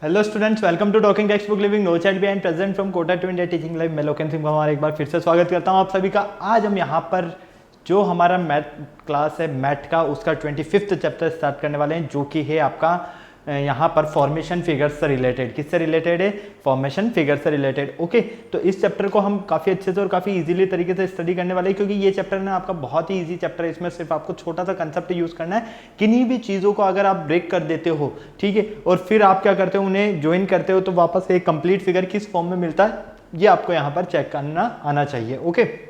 Hello students, welcome to talking text book living no chat behind present from Kota to India teaching live. मैं लोकेन सिंह हमारा एक बार फिर से स्वागत करता हूं आप सभी का। आज हम यहां पर जो हमारा मैथ क्लास है मैथ का उसका 25th चैप्टर स्टार्ट करने वाले हैं, जो कि है आपका यहाँ पर फॉर्मेशन फिगर्स से रिलेटेड। किससे रिलेटेड है? फॉर्मेशन फिगर से रिलेटेड। ओके, तो इस चैप्टर को हम काफ़ी अच्छे से और काफ़ी इजीली तरीके से स्टडी करने वाले हैं, क्योंकि ये चैप्टर ना आपका बहुत ही इजी चैप्टर है। इसमें सिर्फ आपको छोटा सा कंसेप्ट यूज करना है। किन्हीं भी चीज़ों को अगर आप ब्रेक कर देते हो, ठीक है, और फिर आप क्या करते हो, उन्हें ज्वाइन करते हो, तो वापस एक कंप्लीट फिगर किस फॉर्म में मिलता है, ये आपको यहाँ पर चेक करना आना चाहिए। ओके,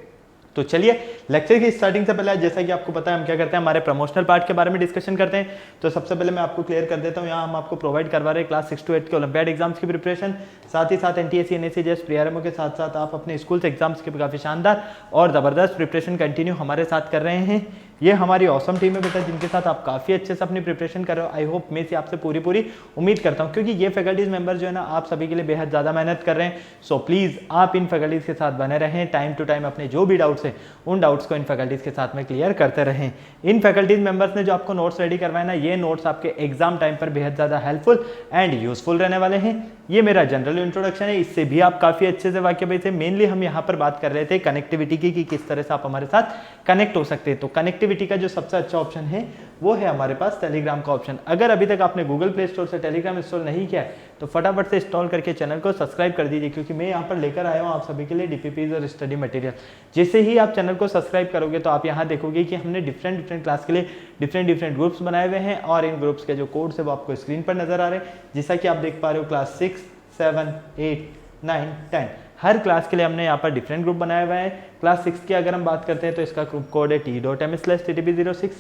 तो चलिए लेक्चर की स्टार्टिंग से पहले, जैसा कि आपको पता है हम क्या करते हैं, हमारे प्रमोशनल पार्ट के बारे में डिस्कशन करते हैं। तो सबसे पहले मैं आपको क्लियर कर देता हूं, यहाँ हम आपको प्रोवाइड करवा रहे हैं क्लास 6 to 8 के ओलंपियाड एग्जाम्स की प्रिपरेशन, साथ ही साथ एनटीएससी एनएससी जैसे प्रीआरएमओ के साथ साथ आप अपने स्कूल एग्जाम्स के काफी शानदार और जबरदस्त प्रिपरेशन कंटिन्यू हमारे साथ कर रहे हैं। ये हमारी ऑसम टीम है बेटा, जिनके साथ आप काफी अच्छे से अपनी प्रिपरेशन कर रहे हो। आई होप मैं से आपसे पूरी उम्मीद करता हूँ, क्योंकि ये फैकल्टीज मेंबर जो है ना आप सभी के लिए बेहद ज्यादा मेहनत कर रहे हैं। सो प्लीज आप इन फैकल्टीज के साथ बने रहें, टाइम टू टाइम अपने जो भी डाउट्स है उन डाउट्स को इन फैकल्टीज के साथ में क्लियर करते रहें। इन फैकल्टीज मेंबर्स ने जो आपको नोट्स रेडी करवाए ना, ये नोट्स आपके एग्जाम टाइम पर बेहद ज्यादा हेल्पफुल एंड यूजफुल रहने वाले हैं। ये मेरा जनरल इंट्रोडक्शन है, इससे भी आप काफी अच्छे से वाकिफ थे। मेनली हम यहाँ पर बात कर रहे थे कनेक्टिविटी की, कि किस तरह से आप हमारे साथ कनेक्ट हो सकते हैं। तो कनेक्टिविटी का जो सबसे अच्छा ऑप्शन है वो है हमारे पास टेलीग्राम का ऑप्शन। अगर अभी तक आपने गूगल प्ले स्टोर से टेलीग्राम इंस्टॉल नहीं किया है तो फटाफट से इंस्टॉल करके चैनल को सब्सक्राइब कर दीजिए, क्योंकि मैं यहाँ पर लेकर आया हूँ आप सभी के लिए डीपीपीज और स्टडी मटेरियल। जैसे ही आप चैनल को सब्सक्राइब करोगे तो आप यहाँ देखोगे कि हमने डिफरेंट क्लास के लिए डिफरेंट ग्रुप्स बनाए हुए हैं, और इन ग्रुप्स के जो कोड्स है वो आपको स्क्रीन पर नजर आ रहे हैं। जैसा कि आप देख पा रहे हो, क्लास 6, 7, 8, 9, 10 हर क्लास के लिए हमने यहाँ पर डिफरेंट ग्रुप बनाए हुए हैं। क्लास 6 की अगर हम बात करते हैं तो इसका ग्रुप कोड है t.m/ttb06।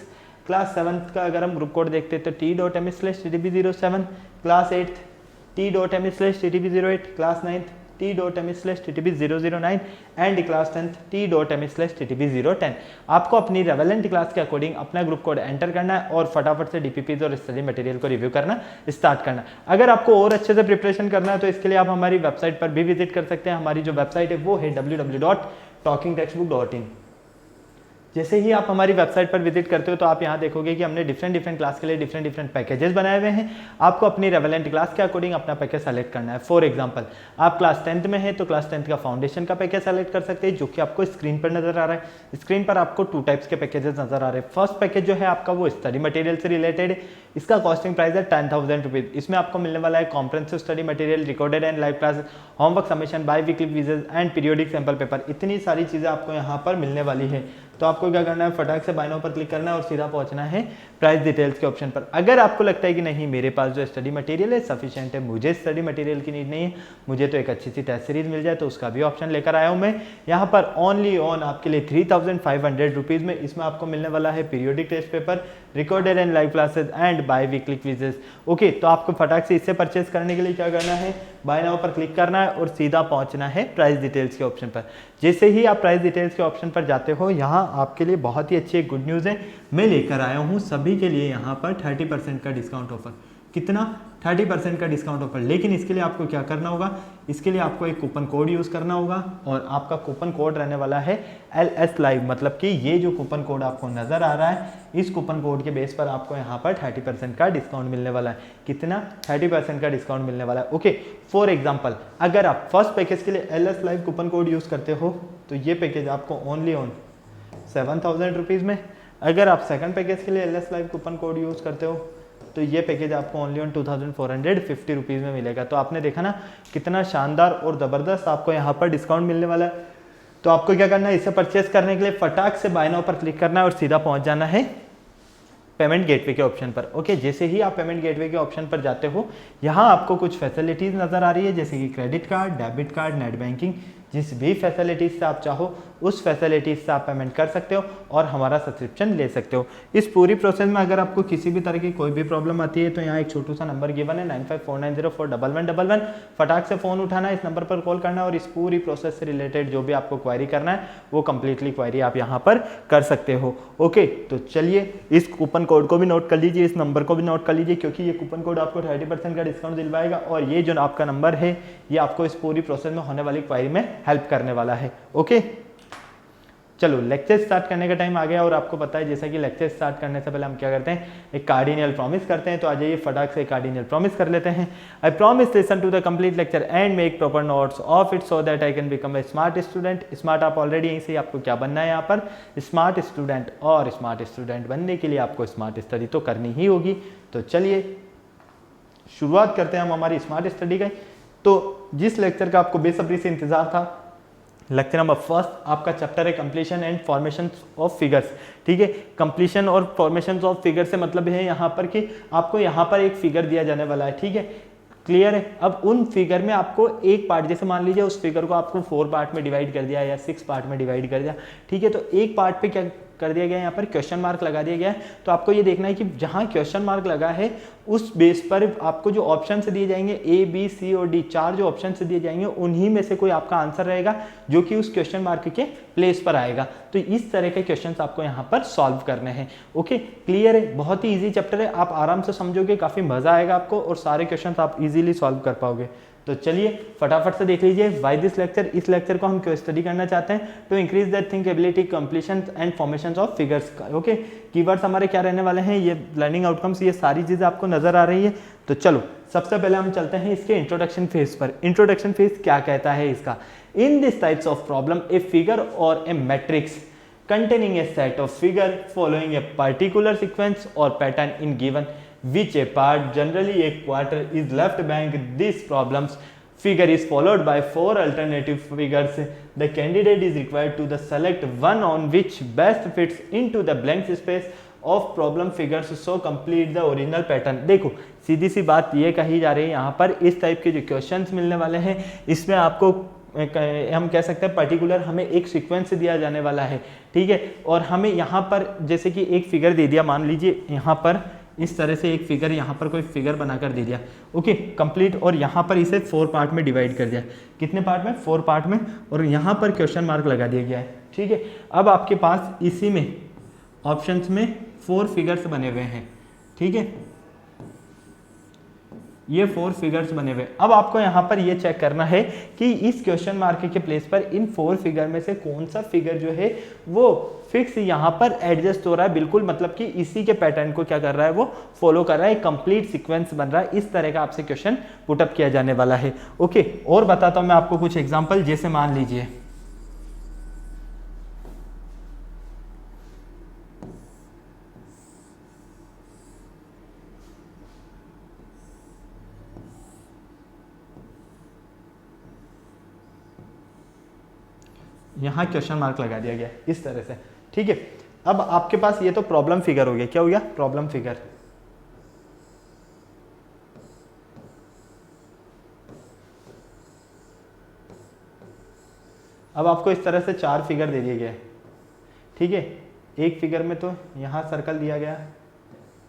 क्लास 7 का अगर हम ग्रुप कोड देखते हैं तो t.m/ttb07। Class 8 t.m/ttb08। Class 9 t.m/ttb009 and class 10 t.m/ttb010। आपको अपनी रेवेलेंट क्लास के अकॉर्डिंग अपना ग्रुप कोड एंटर करना है और फटाफट से डीपीपीज और स्टडी मटेरियल को रिव्यू करना स्टार्ट करना। अगर आपको और अच्छे से प्रिपरेशन करना है तो इसके लिए आप हमारी वेबसाइट पर भी विजिट कर सकते हैं। हमारी जो वेबसाइट है वो है www.talkingtextbook.in। जैसे ही आप हमारी वेबसाइट पर विजिट करते हो तो आप यहाँ देखोगे कि हमने डिफरेंट क्लास के लिए डिफरेंट पैकेजेस बनाए हुए हैं। आपको अपनी रेवेलेंट क्लास के अकॉर्डिंग अपना पैकेज सेलेक्ट करना है। फॉर एग्जांपल, आप क्लास 10th में है तो क्लास 10th का फाउंडेशन का पैकेज सेलेक्ट कर सकते हैं, जो कि आपको स्क्रीन पर नजर आ रहा है। स्क्रीन पर आपको 2 टाइप्स के पैकेजेस नजर आ रहे हैं। फर्स्ट पैकेज जो है आपका वो स्टडी मटेरियल से रिलेटेड है। इसका कॉस्टिंग प्राइस है 10,000 रुपीज। इसमें आपको मिलने वाला है comprehensive study material, recorded and live classes, homework submission, by weekly quizzes and periodic sample paper. इतनी सारी चीजें आपको यहाँ पर मिलने वाली है। तो आपको क्या करना है, फटाक से बाय नाउ पर क्लिक करना है और सीधा पहुंचना है प्राइस डिटेल्स के ऑप्शन पर। अगर आपको लगता है कि नहीं मेरे पास जो स्टडी मटेरियल है सफिशिएंट है, मुझे स्टडी मटेरियल की नीड नहीं है, मुझे तो एक अच्छी सी टेस्ट सीरीज मिल जाए, तो उसका भी ऑप्शन लेकर आया हूं मैं यहाँ पर ओनली ऑन आपके लिए 3,500 रुपीज में। इसमें आपको मिलने वाला है periodic test paper, recorded and live classes and biweekly quizzes. Okay, तो आपको फटाक से इससे परचेज करने के लिए क्या करना है, बाय नाउ पर क्लिक करना है और सीधा पहुंचना है प्राइस डिटेल्स के ऑप्शन पर। जैसे ही आप प्राइस डिटेल्स के ऑप्शन पर जाते हो, यहाँ आपके लिए बहुत ही अच्छी एक गुड न्यूज़ है। मैं लेकर आया हूँ सभी के लिए यहाँ पर 30% का डिस्काउंट ऑफर। कितना? 30% का डिस्काउंट ऑफर। लेकिन इसके लिए आपको क्या करना होगा, इसके लिए आपको एक कूपन कोड यूज़ करना होगा, और आपका कूपन कोड रहने वाला है LS लाइव। मतलब कि ये जो कूपन कोड आपको नज़र आ रहा है, इस कूपन कोड के बेस पर आपको यहाँ पर 30% का डिस्काउंट मिलने वाला है। कितना? 30% का डिस्काउंट मिलने वाला है। ओके, फॉर एग्जाम्पल, अगर आप फर्स्ट पैकेज के लिए LS live coupon code use करते हो तो ये पैकेज आपको ओनली ऑन 7,000 रुपीज़ में। अगर आप सेकंड पैकेज के लिए LS live coupon code use करते हो तो ये पैकेज आपको ओनली ऑन 2,450 रुपीज़ में मिलेगा। तो आपने देखा ना कितना शानदार और ज़बरदस्त आपको यहाँ पर डिस्काउंट मिलने वाला है। तो आपको क्या करना है, इसे परचेस करने के लिए फटाक से बाय नाउ पर क्लिक करना है और सीधा पहुँच जाना है पेमेंट गेटवे के ऑप्शन पर। ओके, जैसे ही आप पेमेंट गेटवे के ऑप्शन पर जाते हो, यहाँ आपको कुछ फैसिलिटीज़ नज़र आ रही है, जैसे कि credit card, debit card, net banking. जिस भी फैसिलिटीज़ से आप चाहो उस फैसिलिटीज़ से आप पेमेंट कर सकते हो और हमारा सब्सक्रिप्शन ले सकते हो। इस पूरी प्रोसेस में अगर आपको किसी भी तरह की कोई भी प्रॉब्लम आती है तो यहाँ एक छोटू सा नंबर गिवन है 9549041111। फटाक से फ़ोन उठाना है, इस नंबर पर कॉल करना है और इस पूरी प्रोसेस से रिलेटेड जो भी आपको क्वारी करना है वो कंप्लीटली क्वारी आप यहाँ पर कर सकते हो। ओके, तो चलिए इस कूपन कोड को भी नोट कर लीजिए, इस नंबर को भी नोट कर लीजिए, क्योंकि ये कूपन कोड आपको 30% का डिस्काउंट दिलवाएगा और ये जो आपका नंबर है ये आपको इस पूरी प्रोसेस में होने वाली क्वारी में हेल्प करने वाला है। ओके, चलो लेक्चर स्टार्ट करने का टाइम आ गया और आपको पता है जैसा कि लेक्चर स्टार्ट करने से पहले हम क्या करते हैं, एक कार्डिनल प्रॉमिस करते हैं। तो आ जाइए फटाक से कार्डिनल प्रॉमिस कर लेते हैं। I promise listen to the complete lecture and make proper notes of it so that I can become a smart student. Smart आप ऑलरेडी यहीं से आपको क्या बनना है यहाँ पर, स्मार्ट स्टूडेंट। और स्मार्ट स्टूडेंट बनने के लिए आपको स्मार्ट स्टडी तो करनी ही होगी। तो चलिए शुरुआत करते हैं हम हमारी स्मार्ट स्टडी का। तो जिस लेक्चर का आपको बेसब्री से इंतजार था, लेक्चर नंबर फर्स्ट आपका चैप्टर है completion and formation of figures. ठीक है, कंप्लीशन और फॉर्मेशन ऑफ फिगर से मतलब है यहाँ पर कि आपको यहाँ पर एक फिगर दिया जाने वाला है। ठीक है, क्लियर है। अब उन फिगर में आपको एक पार्ट, जैसे मान लीजिए उस फिगर को आपको 4 पार्ट में डिवाइड कर दिया या 6 पार्ट में डिवाइड कर दिया। ठीक है, तो एक पार्ट पे क्या कर दिया गया, यहाँ पर क्वेश्चन मार्क लगा दिया गया है। तो आपको ये देखना है कि जहाँ क्वेश्चन मार्क लगा है उस बेस पर आपको जो ऑप्शन दिए जाएंगे A, B, C और D, 4 जो ऑप्शन दिए जाएंगे उन्हीं में से कोई आपका आंसर रहेगा जो कि उस क्वेश्चन मार्क के प्लेस पर आएगा। तो इस तरह के क्वेश्चन आपको यहाँ पर सॉल्व करने हैं। ओके, क्लियर है। बहुत ही ईजी चैप्टर है, आप आराम से समझोगे, काफी मजा आएगा आपको और सारे क्वेश्चन आप इजीली सॉल्व कर पाओगे। तो चलिए फटाफट से देख लीजिए व्हाई दिस लेक्चर। इस लेक्चर को हम क्यों स्टडी करना चाहते हैं, to increase that think ability, completion and formation of figures. Okay, keywords हमारे क्या रहने वाले हैं, ये लर्निंग आउटकम्स, ये सारी चीजें आपको नजर आ रही है। तो चलो सबसे पहले हम चलते हैं इसके इंट्रोडक्शन फेज पर। इंट्रोडक्शन फेज क्या कहता है इसका, in this types of problem a figure और ए matrix containing a set of figure following a particular sequence or pattern in given which a part, generally a quarter, is left blank. This problem's figure is followed by 4 alternative figures. The candidate is required to select one on which best fits into the blank space of problem figures so complete the original pattern। देखो सीधी सी बात ये कही जा रही है यहाँ पर, इस टाइप के जो क्वेश्चंस मिलने वाले हैं इसमें आपको हम कह सकते हैं पर्टिकुलर हमें एक सीक्वेंस दिया जाने वाला है। ठीक है, और हमें यहाँ पर जैसे कि एक फिगर दे दिया, मान लीजिए यहाँ पर इस तरह से एक फिगर, यहाँ पर कोई फिगर बनाकर दे दिया। ओके, कंप्लीट, और यहाँ पर इसे 4 पार्ट में डिवाइड कर दिया। कितने पार्ट में, 4 पार्ट में, और यहाँ पर क्वेश्चन मार्क लगा दिया गया है। ठीक है, अब आपके पास इसी में ऑप्शंस में 4 फिगर्स बने हुए हैं। ठीक है, ये 4 फिगर्स बने हुए। अब आपको यहाँ पर ये चेक करना है कि इस क्वेश्चन मार्क के प्लेस पर इन 4 फिगर में से कौन सा फिगर जो है वो फिक्स यहाँ पर एडजस्ट हो रहा है, बिल्कुल मतलब कि इसी के पैटर्न को क्या कर रहा है, वो फॉलो कर रहा है, कंप्लीट सीक्वेंस बन रहा है। इस तरह का आपसे क्वेश्चन पुटअप किया जाने वाला है। ओके, और बताता हूँ मैं आपको कुछ एग्जाम्पल। जैसे मान लीजिए यहाँ क्वेश्चन मार्क लगा दिया गया इस तरह से। ठीक है, अब आपके पास ये तो प्रॉब्लम फिगर हो गया। क्या हो गया, प्रॉब्लम फिगर। अब आपको इस तरह से 4 फिगर दे दिए गए। ठीक है, एक फिगर में तो यहाँ सर्कल दिया गया,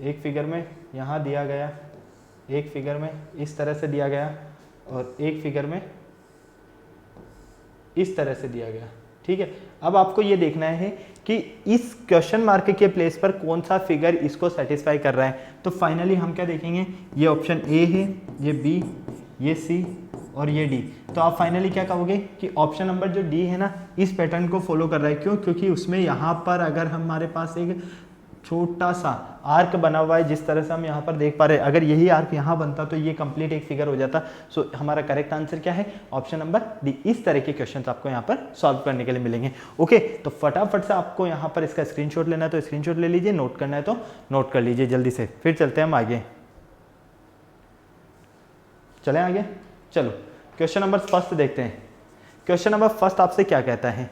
एक फिगर में यहाँ दिया गया, एक फिगर में इस तरह से दिया गया, और एक फिगर में इस तरह से दिया गया। ठीक है, अब आपको ये देखना है कि इस क्वेश्चन मार्क के प्लेस पर कौन सा फिगर इसको सेटिस्फाई कर रहा है। तो फाइनली हम क्या देखेंगे, ये ऑप्शन ए है, ये बी, ये सी और ये डी। तो आप फाइनली क्या कहोगे कि ऑप्शन नंबर जो डी है ना, इस पैटर्न को फॉलो कर रहा है। क्यों, क्योंकि उसमें यहाँ पर अगर हमारे पास एक छोटा सा आर्क बना हुआ है, जिस तरह से हम यहाँ पर देख पा रहे हैं, अगर यही आर्क यहाँ बनता तो ये कंप्लीट एक फिगर हो जाता। सो हमारा करेक्ट आंसर क्या है, ऑप्शन नंबर डी। इस तरह के क्वेश्चंस आपको यहाँ पर सॉल्व करने के लिए मिलेंगे। ओके, तो फटाफट से आपको यहाँ पर इसका स्क्रीनशॉट लेना है तो स्क्रीनशॉट ले लीजिए, नोट करना है तो नोट कर लीजिए जल्दी से। फिर चलते हैं हम आगे, चलें आगे। चलो क्वेश्चन नंबर फर्स्ट देखते हैं। क्वेश्चन नंबर फर्स्ट आपसे क्या कहता है,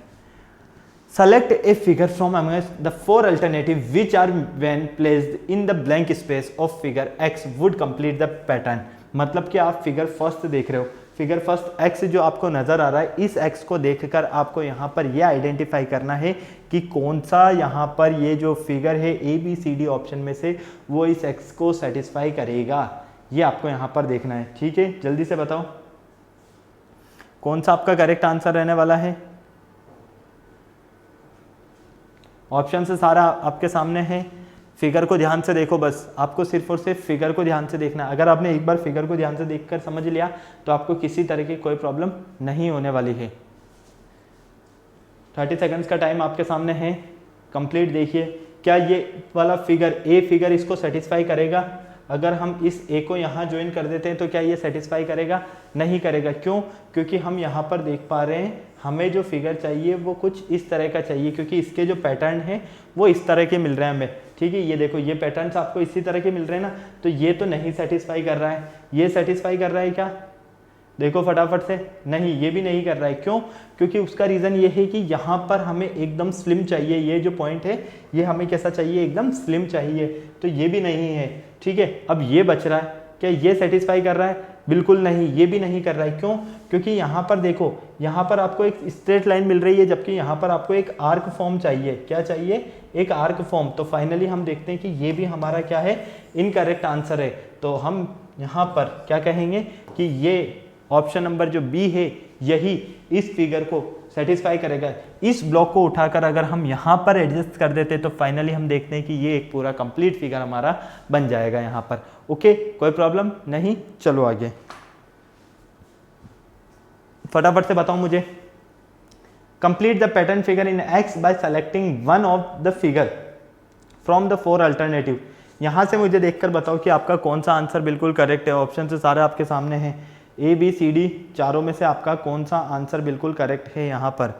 select a figure from amongst the 4 alternatives which are when placed in the blank space of figure x would complete the pattern। मतलब कि आप फिगर फर्स्ट देख रहे हो, फिगर फर्स्ट x जो आपको नजर आ रहा है, इस x को देखकर आपको यहाँ पर ये आइडेंटिफाई करना है कि कौन सा यहाँ पर ये जो फिगर है A B C D option में से वो इस x को सेटिस्फाई करेगा। ये आपको यहाँ पर देखना है। ठीक है, जल्दी से बताओ कौन सा आपका करेक्ट आंसर रहने वाला है। ऑप्शन से सारा आपके सामने है, फिगर को ध्यान से देखो, बस आपको सिर्फ और सिर्फ फिगर को ध्यान से देखना है। अगर आपने एक बार फिगर को ध्यान से देखकर समझ लिया तो आपको किसी तरह की कोई प्रॉब्लम नहीं होने वाली है। 30 सेकंड्स का टाइम आपके सामने है, कंप्लीट देखिए। क्या ये वाला फिगर ए फिगर इसको सेटिस्फाई करेगा? अगर हम इस ए को यहाँ ज्वाइन कर देते हैं तो क्या ये सेटिस्फाई करेगा? नहीं करेगा। क्यों? क्योंकि हम यहाँ पर देख पा रहे हैं हमें जो फिगर चाहिए वो कुछ इस तरह का चाहिए, क्योंकि इसके जो पैटर्न है वो इस तरह के मिल रहे हैं हमें। ठीक है, ये देखो ये पैटर्न्स आपको इसी तरह के मिल रहे हैं ना, तो ये तो नहीं सेटिस्फाई कर रहा है। ये सेटिस्फाई कर रहा है क्या? देखो फटाफट से, नहीं ये भी नहीं कर रहा है। क्यों? क्योंकि उसका रीज़न ये है कि यहाँ पर हमें एकदम स्लिम चाहिए, ये जो पॉइंट है ये हमें कैसा चाहिए? एकदम स्लिम चाहिए, तो ये भी नहीं है। ठीक है, अब ये बच रहा है, क्या ये सेटिस्फाई कर रहा है? बिल्कुल नहीं, ये भी नहीं कर रहा है। क्यों? क्योंकि यहाँ पर देखो, यहाँ पर आपको एक स्ट्रेट लाइन मिल रही है, जबकि यहाँ पर आपको एक आर्क फॉर्म चाहिए। क्या चाहिए? एक आर्क फॉर्म। तो फाइनली हम देखते हैं कि ये भी हमारा क्या है? इनकरेक्ट आंसर है। तो हम यहाँ पर क्या कहेंगे कि ये ऑप्शन नंबर जो बी है यही इस फिगर को सेटिस्फाई करेगा। इस ब्लॉक को उठाकर अगर हम यहाँ पर एडजस्ट कर देते तो फाइनली हम देखते हैं कि ये एक पूरा कंप्लीट फिगर हमारा बन जाएगा यहाँ पर। ओके, कोई प्रॉब्लम नहीं। चलो आगे, फटाफट से बताओ मुझे। Complete the pattern figure in x bye selecting one of the figure from the 4 alternative. यहाँ से मुझे देखकर बताओ कि आपका कौन सा आंसर बिल्कुल करेक्ट है। ऑप्शन से सारे आपके सामने हैं, ए बी सी डी, चारों में से आपका कौन सा आंसर बिल्कुल करेक्ट है यहाँ पर?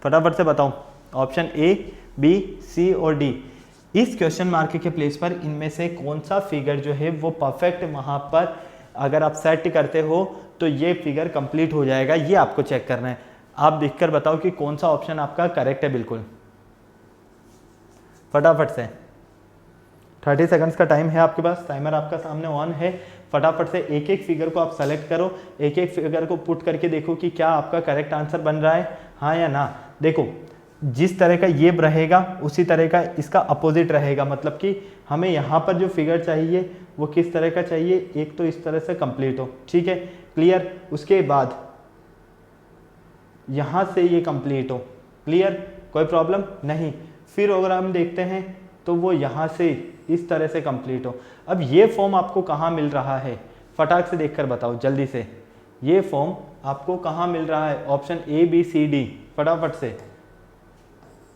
फटाफट से बताओ। ऑप्शन ए, बी, सी और डी। इस क्वेश्चन मार्क के प्लेस पर इनमें से कौन सा फिगर जो है वो परफेक्ट वहाँ पर अगर आप सेट करते हो तो ये फिगर कंप्लीट हो जाएगा। ये आपको चेक करना है। आप देखकर बताओ कि कौन सा ऑप्शन आपका करेक्ट है बिल्कुल, फटाफट से। 30 सेकंड्स का टाइम है आपके पास, टाइमर आपका सामने ऑन है। फटाफट से एक एक फिगर को आप सेलेक्ट करो, एक एक फिगर को पुट करके देखो कि क्या आपका करेक्ट आंसर बन रहा है, हाँ या ना। देखो जिस तरह का ये रहेगा उसी तरह का इसका अपोजिट रहेगा, मतलब कि हमें यहाँ पर जो फिगर चाहिए वो किस तरह का चाहिए? एक तो इस तरह से कंप्लीट हो। ठीक है, क्लियर। उसके बाद यहाँ से ये कंप्लीट हो। क्लियर, कोई प्रॉब्लम नहीं। फिर अगर हम देखते हैं तो वो यहाँ से इस तरह से कंप्लीट हो। अब ये फॉर्म आपको कहाँ मिल रहा है? फटाक से देखकर बताओ जल्दी से। ये फॉर्म आपको कहाँ मिल रहा है? Option A B C D, फटाफट से।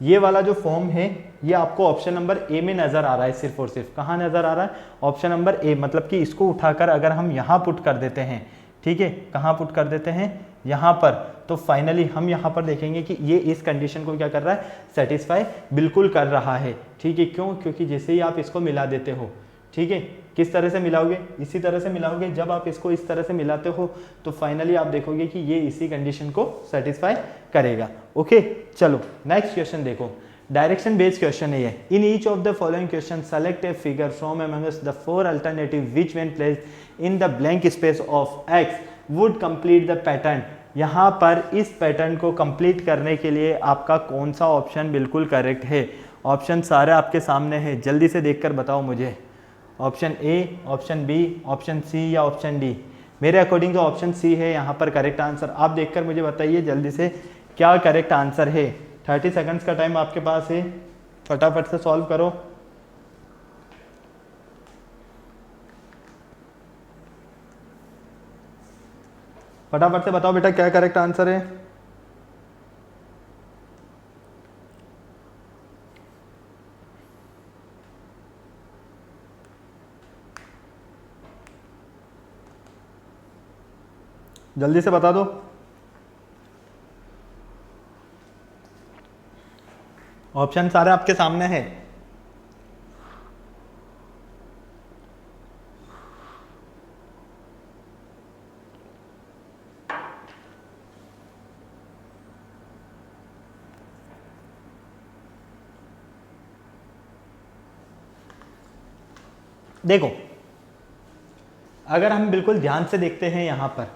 ये वाला जो फॉर्म है ये आपको ऑप्शन नंबर ए में नजर आ रहा है, सिर्फ और सिर्फ। कहाँ नजर आ रहा है? ऑप्शन नंबर ए। मतलब कि इसको उठाकर अगर हम यहाँ पुट कर देते हैं, ठीक है, कहाँ पुट कर देते हैं? यहाँ पर, तो फाइनली हम यहाँ पर देखेंगे कि ये इस कंडीशन को क्या कर रहा है? सेटिस्फाई बिल्कुल कर रहा है। ठीक है, क्यों? क्योंकि जैसे ही आप इसको मिला देते हो, ठीक है, किस तरह से मिलाओगे? इसी तरह से मिलाओगे। जब आप इसको इस तरह से मिलाते हो तो फाइनली आप देखोगे कि ये इसी कंडीशन को सेटिस्फाई करेगा। ओके, चलो नेक्स्ट क्वेश्चन देखो। डायरेक्शन बेस्ड क्वेश्चन है ये। In each of the following question select a figure from amongst the 4 alternative which when placed in the blank space of x would complete the pattern. यहाँ पर इस pattern को complete करने के लिए आपका कौन सा ऑप्शन बिल्कुल करेक्ट है? ऑप्शन सारे आपके सामने हैं, जल्दी से देखकर बताओ मुझे। Option A, option B, option C या ऑप्शन डी? मेरे अकॉर्डिंग तो ऑप्शन सी है यहाँ पर करेक्ट आंसर। आप देखकर मुझे बताइए जल्दी से क्या करेक्ट आंसर है। 30 सेकंड्स का टाइम आपके पास है, फटाफट से सॉल्व करो। फटाफट से बताओ बेटा क्या करेक्ट आंसर है। जल्दी से बता दो। ऑप्शन सारे आपके सामने हैं। देखो अगर हम बिल्कुल ध्यान से देखते हैं यहाँ पर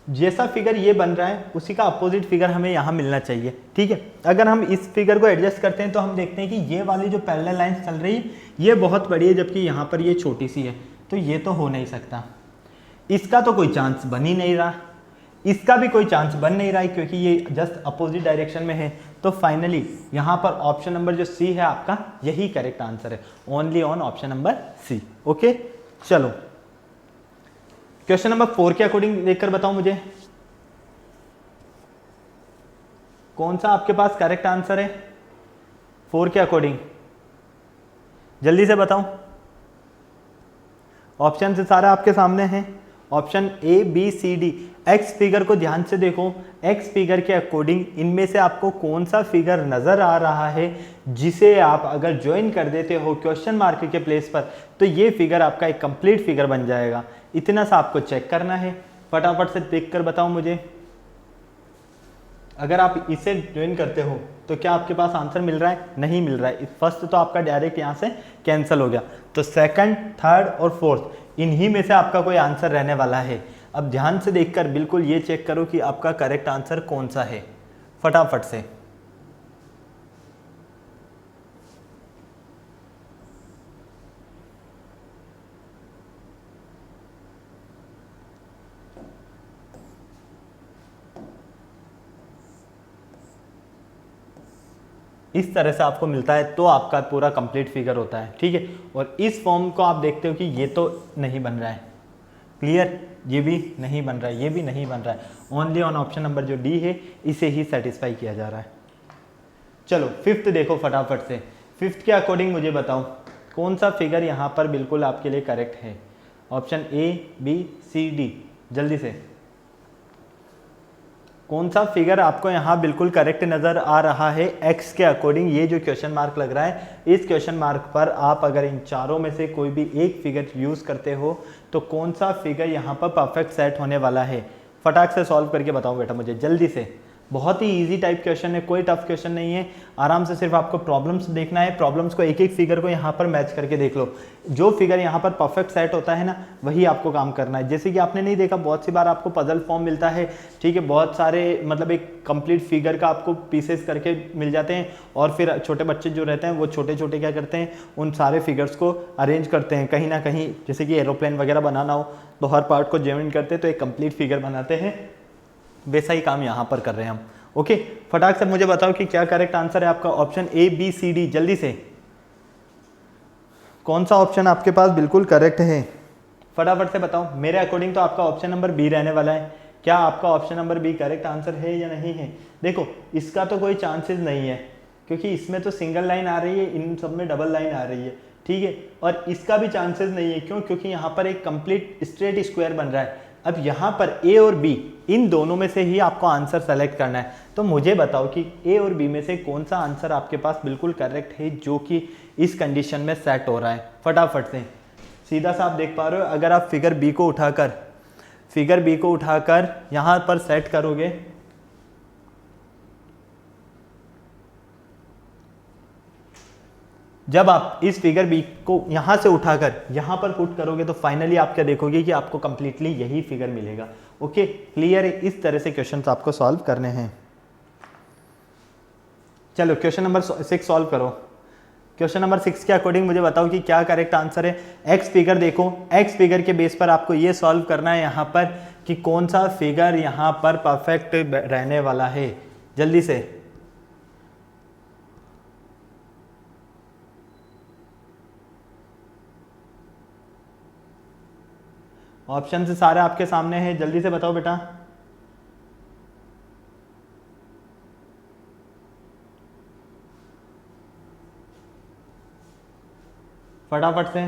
जैसा फिगर ये बन रहा है उसी का अपोजिट फिगर हमें यहाँ मिलना चाहिए। ठीक है, अगर हम इस फिगर को एडजस्ट करते हैं तो हम देखते हैं कि ये वाली जो पैरेलल लाइन चल रही है ये बहुत बड़ी है, जबकि यहाँ पर ये छोटी सी है, तो ये तो हो नहीं सकता। इसका तो कोई चांस बन ही नहीं रहा, इसका भी कोई चांस बन नहीं रहा है, क्योंकि ये जस्ट अपोजिट डायरेक्शन में है। तो फाइनली यहाँ पर ऑप्शन नंबर जो सी है आपका यही करेक्ट आंसर है, only on option number C. Okay, चलो क्वेश्चन नंबर 4 के अकॉर्डिंग देखकर बताओ मुझे कौन सा आपके पास करेक्ट आंसर है 4 के अकॉर्डिंग, जल्दी से बताओ। ऑप्शन से सारा आपके सामने हैं, option A B C D. X figure को ध्यान से देखो, एक्स फिगर के अकॉर्डिंग इनमें से आपको कौन सा फिगर नजर आ रहा है जिसे आप अगर ज्वाइन कर देते हो क्वेश्चन मार्क के प्लेस पर तो ये फिगर आपका एक कंप्लीट फिगर बन जाएगा। इतना सा आपको चेक करना है, फटाफट से देख कर बताओ मुझे। अगर आप इसे ज्वाइन करते हो तो क्या आपके पास आंसर मिल रहा है? नहीं मिल रहा है। फर्स्ट तो आपका डायरेक्ट यहाँ से कैंसिल हो गया, तो सेकंड, थर्ड और फोर्थ इन्हीं में से आपका कोई आंसर रहने वाला है। अब ध्यान से देखकर बिल्कुल ये चेक करो कि आपका करेक्ट आंसर कौन सा है, फटाफट से। इस तरह से आपको मिलता है तो आपका पूरा कंप्लीट फिगर होता है, ठीक है। और इस फॉर्म को आप देखते हो कि ये तो नहीं बन रहा है, क्लियर, ये भी नहीं बन रहा है, ये भी नहीं बन रहा है। ओनली ऑन ऑप्शन नंबर जो डी है इसे ही सेटिस्फाई किया जा रहा है। चलो फिफ्थ देखो फटाफट से। फिफ्थ के अकॉर्डिंग मुझे बताओ कौन सा फिगर यहाँ पर बिल्कुल आपके लिए करेक्ट है। Option A B C D, जल्दी से कौन सा फिगर आपको यहाँ बिल्कुल करेक्ट नज़र आ रहा है एक्स के अकॉर्डिंग। ये जो क्वेश्चन मार्क लग रहा है, इस क्वेश्चन मार्क पर आप अगर इन चारों में से कोई भी एक फिगर यूज़ करते हो तो कौन सा फिगर यहाँ पर परफेक्ट सेट होने वाला है। फटाक से सॉल्व करके बताओ बेटा मुझे जल्दी से। बहुत ही इजी टाइप क्वेश्चन है, कोई टफ क्वेश्चन नहीं है। आराम से सिर्फ आपको प्रॉब्लम्स देखना है, प्रॉब्लम्स को एक एक फिगर को यहाँ पर मैच करके देख लो। जो फिगर यहाँ पर परफेक्ट सेट होता है ना वही आपको काम करना है। जैसे कि आपने नहीं देखा बहुत सी बार आपको पजल फॉर्म मिलता है, ठीक है, बहुत सारे मतलब एक कंप्लीट फिगर का आपको पीसेस करके मिल जाते हैं और फिर छोटे बच्चे जो रहते हैं वो छोटे छोटे क्या करते हैं उन सारे फिगर्स को अरेंज करते हैं कहीं ना कहीं। जैसे कि एरोप्लेन वगैरह बनाना हो तो हर पार्ट को जॉइन करते हैं तो एक कंप्लीट फिगर बनाते हैं, वैसा ही काम यहाँ पर कर रहे हैं हम। ओके, फटाक से मुझे बताओ कि क्या करेक्ट आंसर है आपका। Option A B C D, जल्दी से कौन सा ऑप्शन आपके पास बिल्कुल करेक्ट है, फटाफट से बताओ। मेरे अकॉर्डिंग तो आपका ऑप्शन नंबर बी रहने वाला है। क्या आपका option number B correct answer है या नहीं है? देखो इसका तो कोई चांसेस नहीं है क्योंकि इसमें तो सिंगल लाइन आ रही है, इन सब में डबल लाइन आ रही है, ठीक है। और इसका भी चांसेस नहीं है, क्यों? क्योंकि यहाँ पर एक कंप्लीट स्ट्रेट स्क्वायर बन रहा है। अब यहाँ पर ए और बी इन दोनों में से ही आपको आंसर सेलेक्ट करना है। तो मुझे बताओ कि ए और बी में से कौन सा आंसर आपके पास बिल्कुल करेक्ट है जो कि इस कंडीशन में सेट हो रहा है। फटाफट से सीधा सा आप देख पा रहे हो। अगर आप फिगर बी को उठाकर यहाँ पर सेट करोगे, जब आप इस फिगर बी को यहाँ से उठाकर यहाँ पर पुट करोगे तो फाइनली आप क्या देखोगे कि आपको कंप्लीटली यही फिगर मिलेगा। ओके, क्लियर है? इस तरह से क्वेश्चंस आपको सॉल्व करने हैं। चलो क्वेश्चन नंबर 6 सॉल्व करो। क्वेश्चन नंबर 6 के अकॉर्डिंग मुझे बताओ कि क्या करेक्ट आंसर है। एक्स फिगर देखो, एक्स फिगर के बेस पर आपको ये सॉल्व करना है यहाँ पर कि कौन सा फिगर यहाँ पर परफेक्ट रहने वाला है। जल्दी से ऑप्शन से सारे आपके सामने हैं, जल्दी से बताओ बेटा। फटाफट से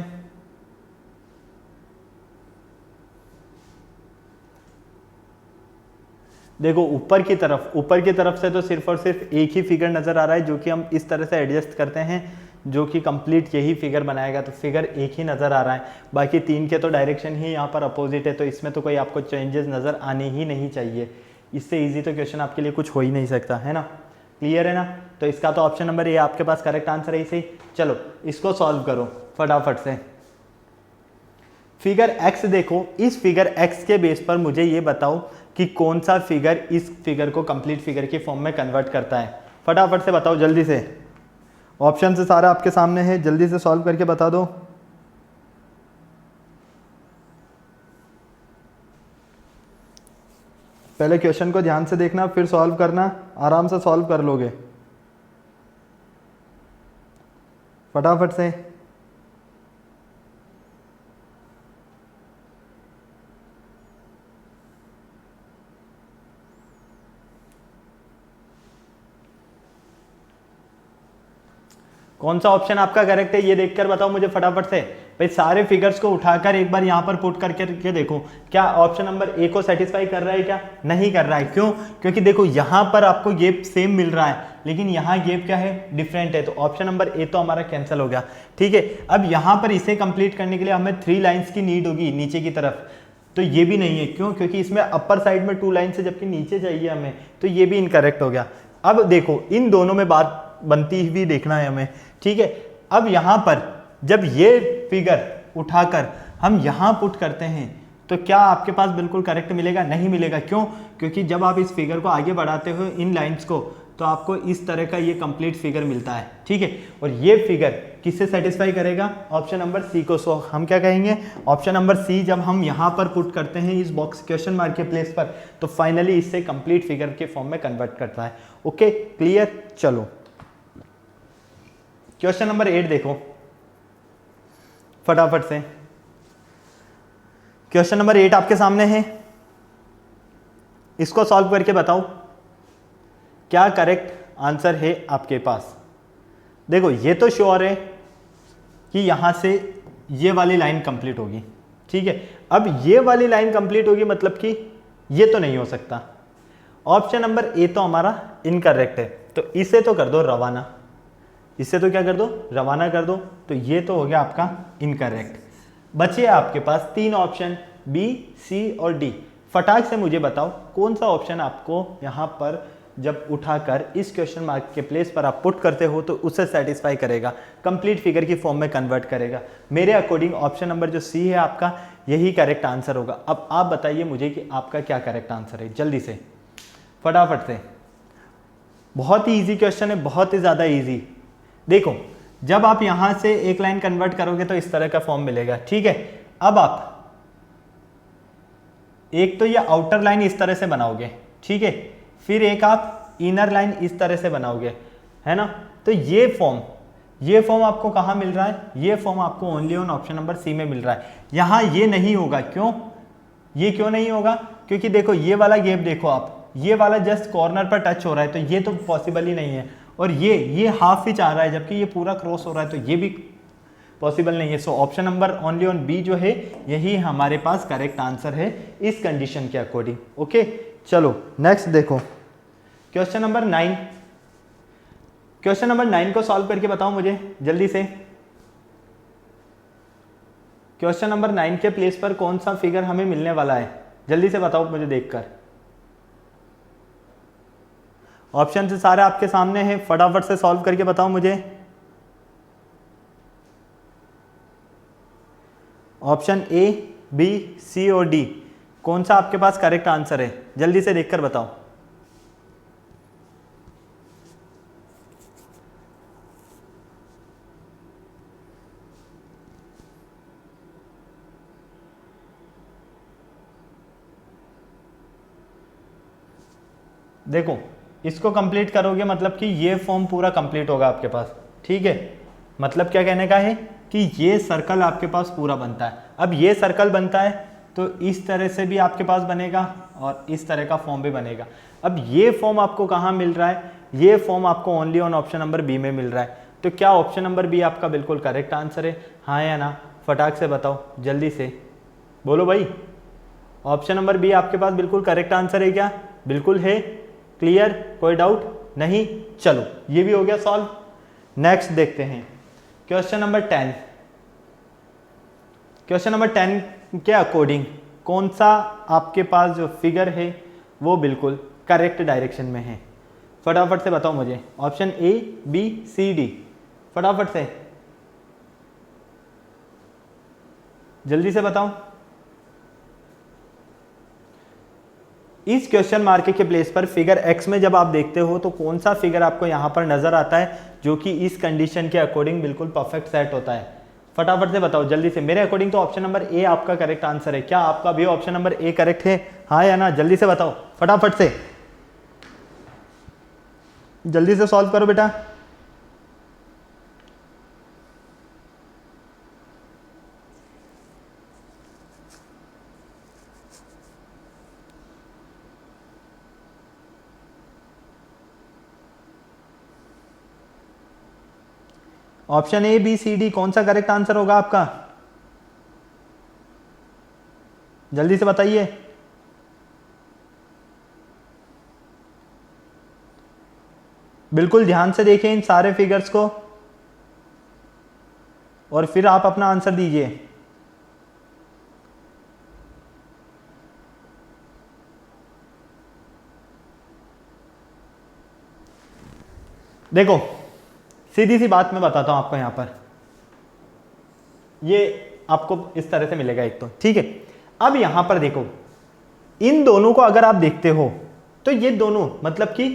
देखो ऊपर की तरफ से तो सिर्फ और सिर्फ एक ही फिगर नजर आ रहा है जो कि हम इस तरह से एडजस्ट करते हैं जो कि कंप्लीट यही फिगर बनाएगा, तो फिगर एक ही नज़र आ रहा है। बाकी 3 के तो डायरेक्शन ही यहाँ पर अपोजिट है, तो इसमें तो कोई आपको चेंजेस नज़र आने ही नहीं चाहिए। इससे इजी तो क्वेश्चन आपके लिए कुछ हो ही नहीं सकता, है ना? क्लियर है ना? तो इसका तो ऑप्शन नंबर ए आपके पास करेक्ट आंसर है इसे। चलो इसको सॉल्व करो फटाफट से। फिगर एक्स देखो, इस फिगर एक्स के बेस पर मुझे ये बताओ कि कौन सा फिगर इस फिगर को कंप्लीट फिगर के फॉर्म में कन्वर्ट करता है। फटाफट से बताओ जल्दी से। ऑप्शन से सारा आपके सामने है, जल्दी से सॉल्व करके बता दो। पहले क्वेश्चन को ध्यान से देखना फिर सॉल्व करना, आराम से सॉल्व कर लोगे। फटाफट से कौन सा ऑप्शन आपका करेक्ट है ये देखकर बताओ मुझे फटाफट से। भाई सारे फिगर्स को उठाकर एक बार यहाँ पर पुट करके देखो, क्या ऑप्शन नंबर ए को सेटिस्फाई कर रहा है क्या? नहीं कर रहा है। क्यों? क्योंकि देखो यहाँ पर आपको गैप सेम मिल रहा है, लेकिन यहाँ गैप क्या है? डिफरेंट है। तो ऑप्शन नंबर ए तो हमारा कैंसिल हो गया। ठीक है, अब यहाँ पर इसे कंप्लीट करने के लिए हमें 3 लाइन्स की नीड होगी नीचे की तरफ, तो ये भी नहीं है। क्यों? क्योंकि इसमें अपर साइड में 2 लाइन से जबकि नीचे चाहिए हमें, तो ये भी इनकरेक्ट हो गया। अब देखो इन दोनों में बात बनती हुई देखना है हमें। ठीक है, अब यहाँ पर जब ये फिगर उठाकर हम यहाँ पुट करते हैं तो क्या आपके पास बिल्कुल करेक्ट मिलेगा? नहीं मिलेगा। क्यों? क्योंकि जब आप इस फिगर को आगे बढ़ाते हो इन लाइंस को, तो आपको इस तरह का ये कंप्लीट फिगर मिलता है। ठीक है, और ये फिगर किससे सेटिस्फाई करेगा? ऑप्शन नंबर सी को। सो हम क्या कहेंगे? ऑप्शन नंबर सी जब हम यहाँ पर पुट करते हैं इस बॉक्स क्वेश्चन मार्क के प्लेस पर, तो फाइनली इससे कंप्लीट फिगर के फॉर्म में कन्वर्ट करता है। Okay, clear? चलो क्वेश्चन नंबर 8 देखो फटाफट से। क्वेश्चन नंबर 8 आपके सामने है, इसको सॉल्व करके बताओ क्या करेक्ट आंसर है आपके पास। देखो ये तो श्योर है कि यहां से ये वाली लाइन कंप्लीट होगी। ठीक है, अब ये वाली लाइन कंप्लीट होगी मतलब कि ये तो नहीं हो सकता। ऑप्शन नंबर ए तो हमारा इनकरेक्ट है, तो इसे तो कर दो रवाना, इससे तो क्या कर दो? रवाना कर दो। तो ये तो हो गया आपका इनकरेक्ट। बचे आपके पास 3 ऑप्शन बी, सी और डी। फटाक से मुझे बताओ कौन सा ऑप्शन आपको यहाँ पर जब उठाकर इस क्वेश्चन मार्क के प्लेस पर आप पुट करते हो तो उसे सेटिस्फाई करेगा, कंप्लीट फिगर की फॉर्म में कन्वर्ट करेगा। मेरे अकॉर्डिंग ऑप्शन नंबर जो सी है आपका, यही करेक्ट आंसर होगा। अब आप बताइए मुझे कि आपका क्या करेक्ट आंसर है, जल्दी से फटाफट से। बहुत ही ईजी क्वेश्चन है, बहुत ही ज़्यादा ईजी। देखो जब आप यहां से एक लाइन कन्वर्ट करोगे तो इस तरह का फॉर्म मिलेगा। ठीक है, अब आप एक तो ये आउटर लाइन इस तरह से बनाओगे, ठीक है, फिर एक आप इनर लाइन इस तरह से बनाओगे, है ना। तो ये फॉर्म आपको कहां मिल रहा है? ये फॉर्म आपको only on option number C में मिल रहा है। यहां ये नहीं होगा। क्यों? ये क्यों नहीं होगा? क्योंकि देखो ये वाला गैप देखो आप, ये वाला जस्ट कॉर्नर पर टच हो रहा है, तो ये तो पॉसिबल ही नहीं है। और ये हाफ इंच आ रहा है जबकि ये पूरा क्रॉस हो रहा है, तो ये भी पॉसिबल नहीं है। So option number only on B जो है यही हमारे पास करेक्ट आंसर है इस कंडीशन के अकॉर्डिंग। ओके, चलो नेक्स्ट देखो क्वेश्चन नंबर 9। क्वेश्चन नंबर 9 को सॉल्व करके बताओ मुझे जल्दी से। क्वेश्चन नंबर 9 के प्लेस पर कौन सा फिगर हमें मिलने वाला है, जल्दी से बताओ मुझे देखकर। ऑप्शन से सारे आपके सामने हैं, फटाफट से सॉल्व करके बताओ मुझे। ऑप्शन ए, बी, सी और डी, कौन सा आपके पास करेक्ट आंसर है, जल्दी से देखकर बताओ। देखो इसको कंप्लीट करोगे मतलब कि ये फॉर्म पूरा कंप्लीट होगा आपके पास। ठीक है, मतलब क्या कहने का है कि ये सर्कल आपके पास पूरा बनता है। अब ये सर्कल बनता है तो इस तरह से भी आपके पास बनेगा और इस तरह का फॉर्म भी बनेगा। अब ये फॉर्म आपको कहाँ मिल रहा है? ये फॉर्म आपको only on option number B में मिल रहा है। तो क्या ऑप्शन नंबर बी आपका बिल्कुल करेक्ट आंसर है, हाँ या ना? फटाक से बताओ जल्दी से, बोलो भाई। ऑप्शन नंबर बी आपके पास बिल्कुल करेक्ट आंसर है क्या? बिल्कुल है, क्लियर, कोई डाउट नहीं? चलो ये भी हो गया सॉल्व। नेक्स्ट देखते हैं क्वेश्चन नंबर 10। क्वेश्चन नंबर 10 के अकॉर्डिंग कौन सा आपके पास जो फिगर है वो बिल्कुल करेक्ट डायरेक्शन में है, फटाफट से बताओ मुझे। Option A, B, C, D, फटाफट से जल्दी से बताओ। इस क्वेश्चन मार्क के प्लेस पर फिगर एक्स में जब आप देखते हो तो कौन सा फिगर आपको यहां पर नजर आता है जो कि इस कंडीशन के अकॉर्डिंग बिल्कुल परफेक्ट सेट होता है, फटाफट से बताओ जल्दी से। मेरे अकॉर्डिंग तो ऑप्शन नंबर ए आपका करेक्ट आंसर है। क्या आपका भी ऑप्शन नंबर ए करेक्ट है, हाँ या ना? जल्दी से बताओ फटाफट से, जल्दी से सॉल्व करो बेटा। Option A B C D कौन सा करेक्ट आंसर होगा आपका? जल्दी से बताइए। बिल्कुल ध्यान से देखें इन सारे फिगर्स को और फिर आप अपना आंसर दीजिए। देखो सीधी सी बात मैं बताता हूं आपको, यहां पर ये आपको इस तरह से मिलेगा एक तो, ठीक है। अब यहां पर देखो इन दोनों को अगर आप देखते हो तो ये दोनों मतलब कि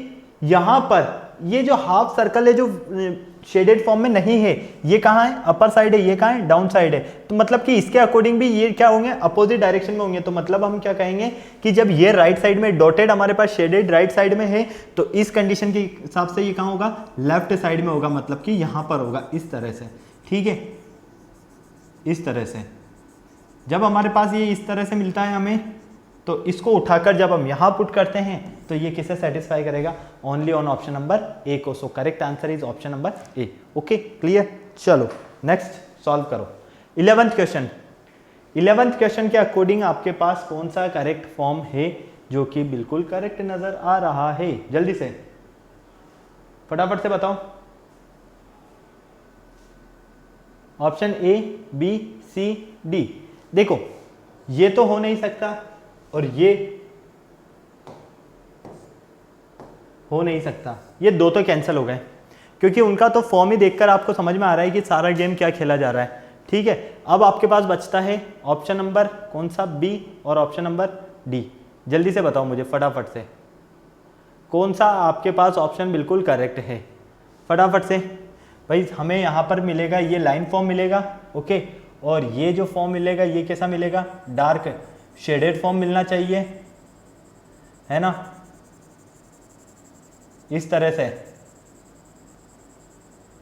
यहां पर ये जो हाफ सर्कल है जो शेडेड फॉर्म में नहीं है, ये कहां है? अपर साइड है। ये कहां है? डाउन साइड है। तो मतलब कि इसके अकॉर्डिंग भी ये क्या होंगे? अपोजिट डायरेक्शन में होंगे। तो मतलब हम क्या कहेंगे कि जब ये राइट साइड में डॉटेड हमारे पास शेडेड राइट साइड में है तो इस कंडीशन के हिसाब से ये कहां होगा? लेफ्ट साइड में होगा, मतलब कि यहां पर होगा इस तरह से, ठीक है, इस तरह से। जब हमारे पास ये इस तरह से मिलता है हमें, तो इसको उठाकर जब हम यहां पुट करते हैं तो ये किसे सेटिस्फाई करेगा? Only on option number A को। So correct answer is option number A. Okay, clear. चलो नेक्स्ट सॉल्व करो 11th क्वेश्चन। 11th क्वेश्चन के अकॉर्डिंग आपके पास कौन सा करेक्ट फॉर्म है जो कि बिल्कुल करेक्ट नजर आ रहा है? जल्दी से फटाफट से बताओ। Option A B C D. देखो ये तो हो नहीं सकता और ये हो नहीं सकता, ये दो तो कैंसिल हो गए क्योंकि उनका तो फॉर्म ही देखकर आपको समझ में आ रहा है कि सारा गेम क्या खेला जा रहा है, ठीक है। अब आपके पास बचता है ऑप्शन नंबर कौन सा? बी और ऑप्शन नंबर डी। जल्दी से बताओ मुझे फटाफट से कौन सा आपके पास ऑप्शन बिल्कुल करेक्ट है? फटाफट से भाई। हमें यहाँ पर मिलेगा ये लाइन फॉर्म मिलेगा, ओके, और ये जो फॉर्म मिलेगा ये कैसा मिलेगा? डार्क शेडेड फॉर्म मिलना चाहिए, है ना, इस तरह से।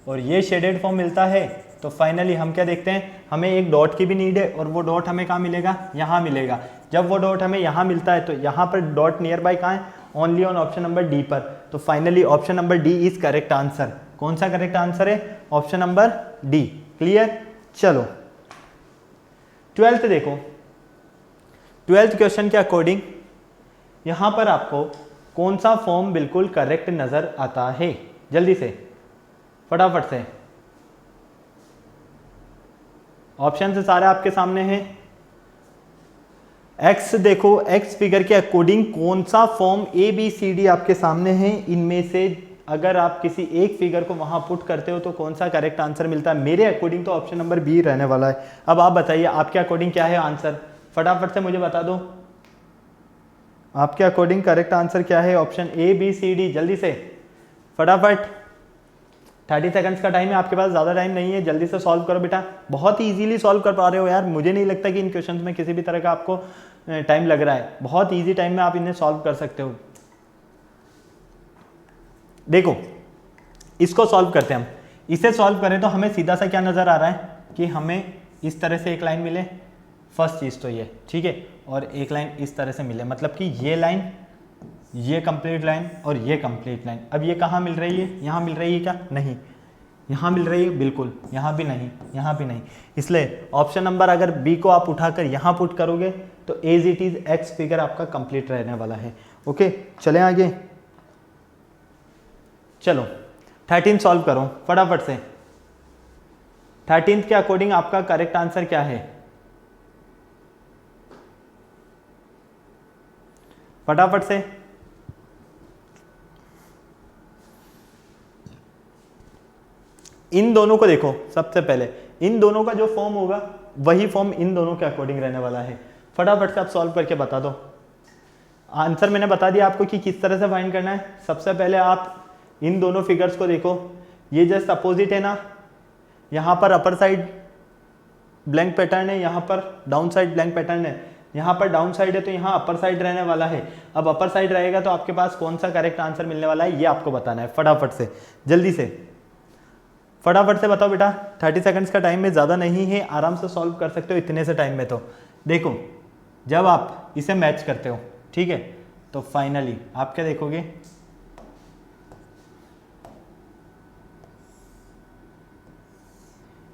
और ये शेडेड फॉर्म मिलता है तो फाइनली हम क्या देखते हैं? हमें एक डॉट की भी नीड है और वो डॉट हमें कहाँ मिलेगा? यहाँ मिलेगा। जब वो डॉट हमें यहाँ मिलता है तो यहाँ पर डॉट नियर बाय कहाँ है? Only on option number D पर। तो finally option number D is correct answer. कौन सा करेक्ट आंसर है? Option number D. क्लियर। चलो 12th देखो। 12th क्वेश्चन के अकॉर्डिंग यहां पर आपको कौन सा फॉर्म बिल्कुल करेक्ट नजर आता है? जल्दी से फटाफट से। ऑप्शन से सारे आपके सामने हैं। एक्स देखो, एक्स फिगर के अकॉर्डिंग कौन सा form A B C D आपके सामने है? इनमें से अगर आप किसी एक फिगर को वहां पुट करते हो तो कौन सा करेक्ट आंसर मिलता है? मेरे अकॉर्डिंग तो ऑप्शन नंबर बी रहने वाला है। अब आप बताइए आपके अकॉर्डिंग क्या है आंसर? फटाफट से मुझे बता दो आपके अकॉर्डिंग करेक्ट आंसर क्या है? Option A B C D. जल्दी से फटाफट, 30 सेकंड्स का टाइम है आपके पास, ज़्यादा टाइम नहीं है। जल्दी से सॉल्व करो बेटा। बहुत ही इजीली सॉल्व कर पा रहे हो यार, मुझे नहीं लगता कि इन क्वेश्चंस में किसी भी तरह का आपको टाइम लग रहा है। बहुत ईजी टाइम में आप इन्हें सॉल्व कर सकते हो। देखो इसको सॉल्व करते हैं हम। इसे सॉल्व करें तो हमें सीधा सा क्या नज़र आ रहा है कि हमें इस तरह से एक लाइन मिले, फर्स्ट चीज़ तो ये, ठीक है, और एक लाइन इस तरह से मिले, मतलब कि ये लाइन, ये कंप्लीट लाइन और ये कंप्लीट लाइन। अब ये कहाँ मिल रही है? यहाँ मिल रही है क्या? नहीं। यहाँ मिल रही है? बिल्कुल। यहाँ भी नहीं, यहाँ भी नहीं। इसलिए ऑप्शन नंबर अगर बी को आप उठाकर यहाँ पुट करोगे तो as it is X figure आपका कंप्लीट रहने वाला है। ओके, चलें आगे। चलो 13 सॉल्व करो फटाफट से। 13 के अकॉर्डिंग आपका करेक्ट आंसर क्या है? फटाफट से। इन दोनों को देखो, सबसे पहले इन दोनों का जो फॉर्म होगा वही फॉर्म इन दोनों के अकॉर्डिंग रहने वाला है। फटाफट से आप सॉल्व करके बता दो। आंसर मैंने बता दिया आपको कि किस तरह से फाइंड करना है। सबसे पहले आप इन दोनों फिगर्स को देखो, ये जस्ट अपोजिट है ना, यहाँ पर अपर साइड ब्लैंक पैटर्न है, यहाँ पर डाउन साइड ब्लैंक पैटर्न है। यहाँ पर डाउन साइड है तो यहाँ अपर साइड रहने वाला है। अब अपर साइड रहेगा तो आपके पास कौन सा करेक्ट आंसर मिलने वाला है ये आपको बताना है। फटाफट से, जल्दी से, फटाफट से बताओ बेटा। 30 सेकंड्स का टाइम में ज़्यादा नहीं है, आराम से सॉल्व कर सकते हो इतने से टाइम में। तो देखो जब आप इसे मैच करते हो, ठीक है, तो फाइनली आप क्या देखोगे?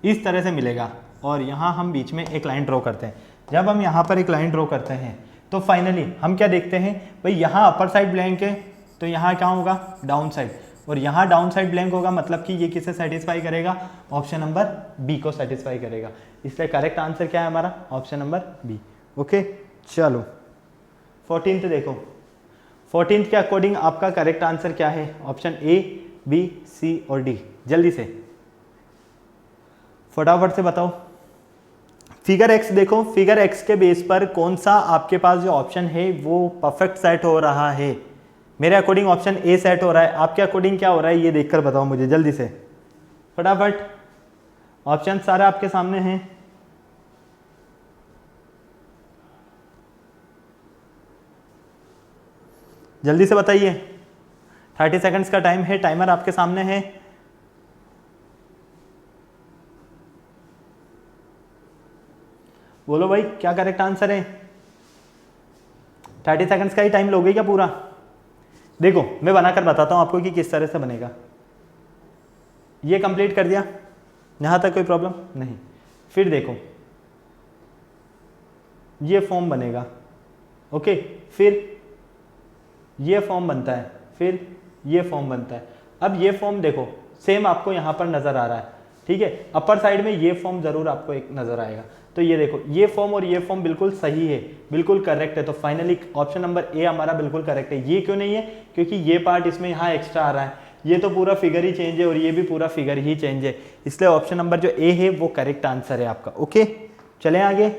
इस तरह से मिलेगा और यहाँ हम बीच में एक लाइन ड्रॉ करते हैं। जब हम यहाँ पर एक लाइन ड्रॉ करते हैं तो फाइनली हम क्या देखते हैं भाई, यहाँ अपर साइड ब्लैंक है तो यहाँ क्या होगा, डाउन साइड, और यहाँ डाउन साइड ब्लैंक होगा, मतलब कि ये किसे सेटिस्फाई करेगा, ऑप्शन नंबर बी को सेटिस्फाई करेगा। इसलिए करेक्ट आंसर क्या है हमारा, ऑप्शन नंबर बी। ओके चलो 14th देखो, 14th के अकॉर्डिंग आपका करेक्ट आंसर क्या है, ऑप्शन ए, बी, सी और डी। जल्दी से फटाफट से बताओ। फिगर एक्स देखो, फिगर एक्स के बेस पर कौन सा आपके पास जो ऑप्शन है वो परफेक्ट सेट हो रहा है। मेरे अकॉर्डिंग ऑप्शन ए सेट हो रहा है, आपके अकॉर्डिंग क्या हो रहा है ये देखकर बताओ मुझे जल्दी से फटाफट। ऑप्शन सारे आपके सामने हैं, जल्दी से बताइए, 30 सेकंड्स का टाइम है, टाइमर आपके सामने है। बोलो भाई क्या करेक्ट आंसर है, 30 सेकंड्स का ही टाइम लोगे क्या पूरा। देखो मैं बनाकर बताता हूं आपको कि किस तरह से बनेगा। ये कंप्लीट कर दिया, यहां तक कोई प्रॉब्लम नहीं। फिर देखो ये फॉर्म बनेगा, ओके, फिर ये फॉर्म बनता है, फिर ये फॉर्म बनता है। अब ये फॉर्म देखो सेम आपको यहाँ पर नजर आ रहा है, ठीक है, अपर साइड में ये फॉर्म जरूर आपको एक नजर आएगा। तो ये देखो ये फॉर्म और ये फॉर्म बिल्कुल सही है, बिल्कुल करेक्ट है। तो फाइनली ऑप्शन नंबर ए हमारा बिल्कुल करेक्ट है। ये क्यों नहीं है, क्योंकि ये पार्ट इसमें यहाँ एक्स्ट्रा आ रहा है, ये तो पूरा फिगर ही चेंज है और ये भी पूरा फिगर ही चेंज है, इसलिए ऑप्शन नंबर जो ए है वो करेक्ट आंसर है आपका। ओके चलें आगे।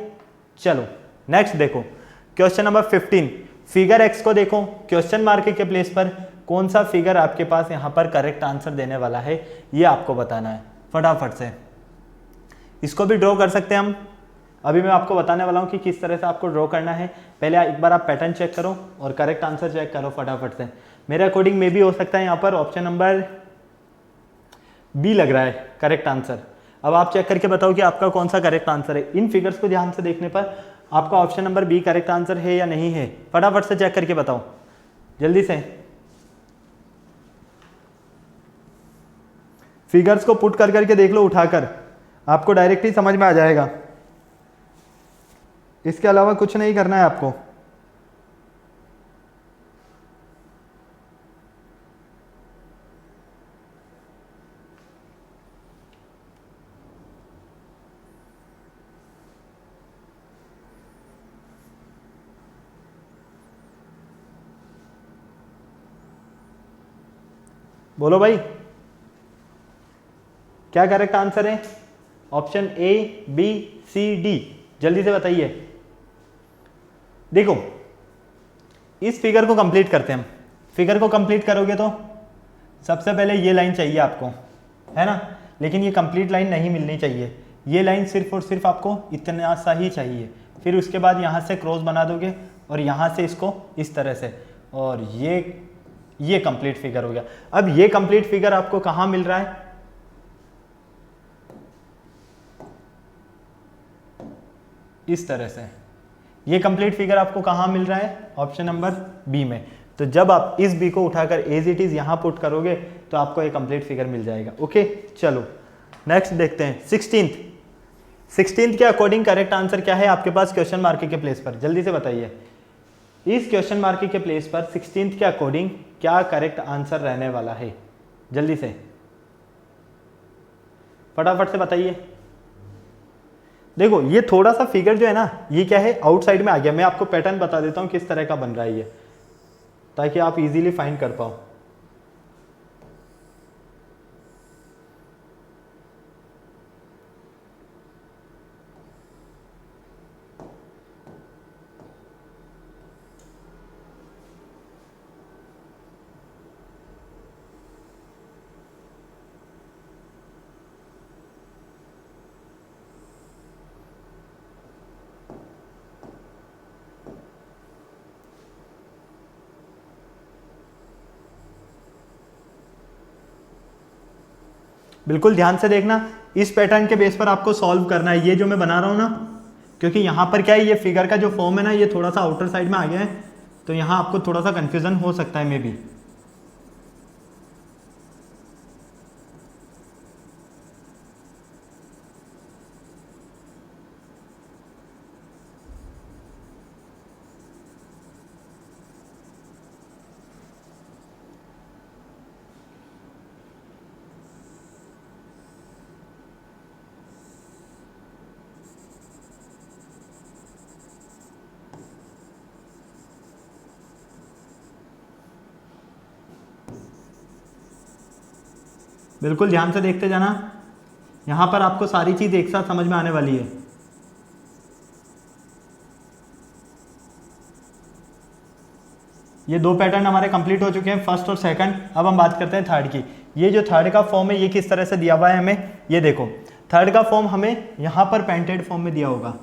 चलो नेक्स्ट देखो क्वेश्चन नंबर 15। फिगर एक्स को देखो, क्वेश्चन मार्क के प्लेस पर कौन सा फिगर आपके पास यहाँ पर करेक्ट आंसर देने वाला है ये आपको बताना है फटाफट से। इसको भी ड्रॉ कर सकते हैं हम, अभी मैं आपको बताने वाला हूँ कि किस तरह से आपको ड्रॉ करना है। पहले एक बार आप पैटर्न चेक करो और करेक्ट आंसर चेक करो फटाफट से। मेरे अकॉर्डिंग में भी हो सकता है यहाँ पर ऑप्शन नंबर बी लग रहा है करेक्ट आंसर। अब आप चेक करके बताओ कि आपका कौन सा करेक्ट आंसर है। इन फिगर्स को ध्यान से देखने पर आपका option number B correct answer है या नहीं है, फटाफट से चेक करके बताओ जल्दी से। फिगर्स को पुट कर करके देख लो उठाकर, आपको डायरेक्ट ही समझ में आ जाएगा, इसके अलावा कुछ नहीं करना है आपको। बोलो भाई क्या करेक्ट आंसर है, option A, B, C, D, जल्दी से बताइए। देखो इस फिगर को कंप्लीट करते हैं हम। फिगर को कंप्लीट करोगे तो सबसे पहले ये लाइन चाहिए आपको, है ना, लेकिन ये कंप्लीट लाइन नहीं मिलनी चाहिए, ये लाइन सिर्फ और सिर्फ आपको इतना सा ही चाहिए। फिर उसके बाद यहाँ से क्रॉस बना दोगे और यहाँ से इसको इस तरह से, और ये कंप्लीट फिगर हो गया। अब ये कंप्लीट फिगर आपको कहाँ मिल रहा है, इस तरह से। ये कंप्लीट फिगर आपको कहाँ मिल रहा है, ऑप्शन नंबर बी में। तो जब आप इस बी को उठाकर एज इट इज यहाँ पुट करोगे तो आपको ये कंप्लीट फिगर मिल जाएगा। ओके चलो नेक्स्ट देखते हैं 16th के अकॉर्डिंग करेक्ट आंसर क्या है आपके पास क्वेश्चन मार्क के प्लेस पर, जल्दी से बताइए। इस क्वेश्चन मार्क के प्लेस पर 16th के अकॉर्डिंग क्या करेक्ट आंसर रहने वाला है, जल्दी से फटाफट से बताइए। देखो ये थोड़ा सा फिगर जो है ना ये क्या है, आउटसाइड में आ गया। मैं आपको पैटर्न बता देता हूं किस तरह का बन रहा है ये, ताकि आप इजीली फाइंड कर पाओ। बिल्कुल ध्यान से देखना, इस पैटर्न के बेस पर आपको सॉल्व करना है। ये जो मैं बना रहा हूँ ना, क्योंकि यहाँ पर क्या है, ये फिगर का जो फॉर्म है ना ये थोड़ा सा आउटर साइड में आ गया है, तो यहाँ आपको थोड़ा सा कंफ्यूजन हो सकता है मे बी। बिल्कुल ध्यान से देखते जाना, यहाँ पर आपको सारी चीज़ एक साथ समझ में आने वाली है। ये 2 पैटर्न हमारे कंप्लीट हो चुके हैं, फर्स्ट और सेकंड। अब हम बात करते हैं थर्ड की। ये जो थर्ड का फॉर्म है ये किस तरह से दिया हुआ है हमें, ये देखो। थर्ड का फॉर्म हमें यहाँ पर पेंटेड फॉर्म में दिया होगा,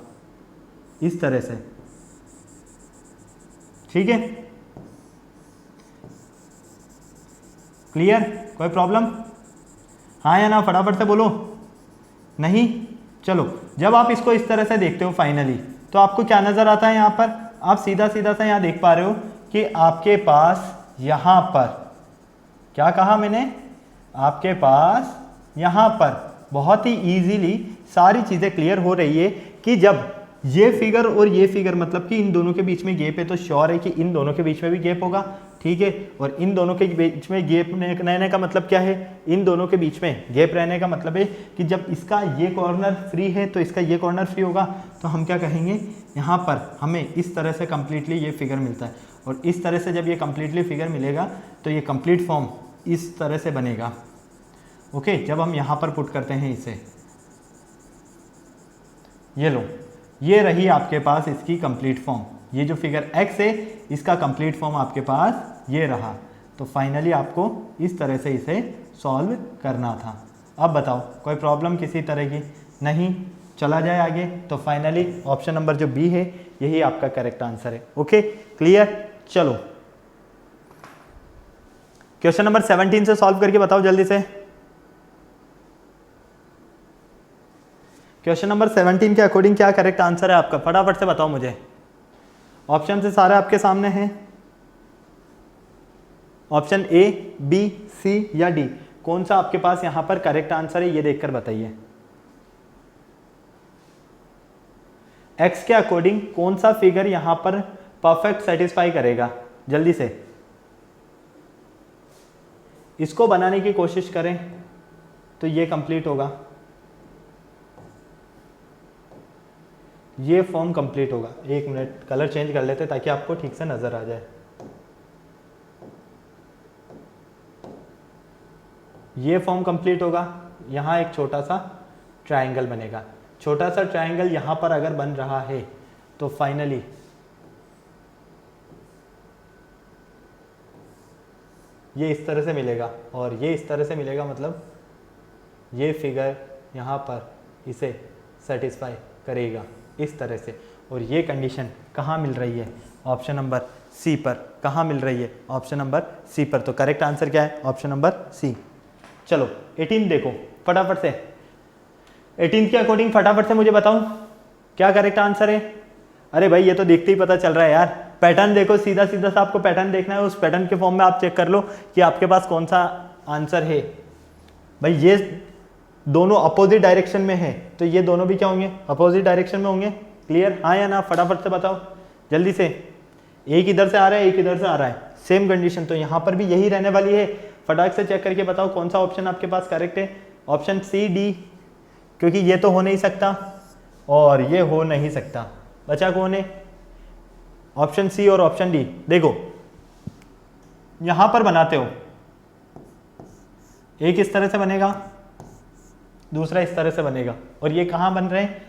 इस तरह से, ठीक है। क्लियर, कोई प्रॉब्लम? हाँ या ना, फटाफट से बोलो। नहीं, चलो। जब आप इसको इस तरह से देखते हो फाइनली, तो आपको क्या नजर आता है यहाँ पर? आप सीधा सीधा सा यहाँ देख पा रहे हो कि आपके पास यहाँ पर, क्या कहा मैंने, आपके पास यहाँ पर बहुत ही इजीली सारी चीजें क्लियर हो रही है कि जब ये फिगर और ये फिगर, मतलब कि इन दोनों के बीच में गैप है, तो श्योर है कि इन दोनों के बीच में भी गैप होगा, ठीक है। और इन दोनों के बीच में गैप रहने का मतलब क्या है? इन दोनों के बीच में गैप रहने का मतलब है कि जब इसका ये कॉर्नर फ्री है तो इसका ये कॉर्नर फ्री होगा, तो हम क्या कहेंगे, यहाँ पर हमें इस तरह से कंप्लीटली ये फिगर मिलता है। और इस तरह से जब ये कंप्लीटली फिगर मिलेगा तो ये कंप्लीट फॉर्म इस तरह से बनेगा, ओके। जब हम यहाँ पर पुट करते हैं इसे, ये लो, ये रही आपके पास इसकी कंप्लीट फॉर्म। ये जो फिगर x है इसका कंप्लीट फॉर्म आपके पास ये रहा। तो फाइनली आपको इस तरह से इसे सॉल्व करना था। अब बताओ, कोई प्रॉब्लम किसी तरह की? नहीं, चला जाए आगे। तो फाइनली ऑप्शन नंबर जो बी है यही आपका करेक्ट आंसर है, ओके। क्लियर, चलो क्वेश्चन नंबर 17 से सॉल्व करके बताओ जल्दी से। क्वेश्चन नंबर 17 के अकॉर्डिंग क्या करेक्ट आंसर है आपका, फटाफट से बताओ मुझे। ऑप्शन से सारे आपके सामने हैं, ऑप्शन ए, बी, सी या डी, कौन सा आपके पास यहां पर करेक्ट आंसर है ये देखकर बताइए। एक्स के अकॉर्डिंग कौन सा फिगर यहां पर परफेक्ट सेटिस्फाई करेगा, जल्दी से। इसको बनाने की कोशिश करें तो ये कंप्लीट होगा, ये फॉर्म कंप्लीट होगा। एक मिनट, कलर चेंज कर लेते ताकि आपको ठीक से नजर आ जाए। ये फॉर्म कंप्लीट होगा, यहाँ एक छोटा सा ट्रायंगल बनेगा। छोटा सा ट्रायंगल यहाँ पर अगर बन रहा है तो फाइनली ये इस तरह से मिलेगा और ये इस तरह से मिलेगा, मतलब ये फिगर यहाँ पर इसे सेटिस्फाई करेगा इस तरह से। और ये कंडीशन कहाँ मिल रही है? ऑप्शन नंबर सी पर। कहाँ मिल रही है? ऑप्शन नंबर सी पर। तो करेक्ट आंसर क्या है? Option number C. चलो 18 देखो फटाफट से, 18 के अकॉर्डिंग फटाफट से मुझे बताओ क्या करेक्ट आंसर है। अरे भाई ये तो देखते ही पता चल रहा है यार, पैटर्न देखो, सीधा सीधा सा आपको पैटर्न देखना है, उस पैटर्न के फॉर्म में आप चेक कर लो कि आपके पास कौन सा आंसर है। भाई ये दोनों अपोजिट डायरेक्शन में है तो ये दोनों भी क्या होंगे? अपोजिट डायरेक्शन में होंगे। क्लियर, हाँ या ना, फटाफट से बताओ जल्दी से। एक इधर से आ रहा है, एक इधर से आ रहा है, सेम कंडीशन, तो यहाँ पर भी यही रहने वाली है। फटाक से चेक करके बताओ कौन सा ऑप्शन आपके पास करेक्ट है। ऑप्शन सी, डी, क्योंकि ये तो हो नहीं सकता और ये हो नहीं सकता, बचा कौन है? ऑप्शन सी और ऑप्शन डी। देखो यहां पर बनाते हो, एक इस तरह से बनेगा, दूसरा इस तरह से बनेगा, और ये कहां बन रहे हैं?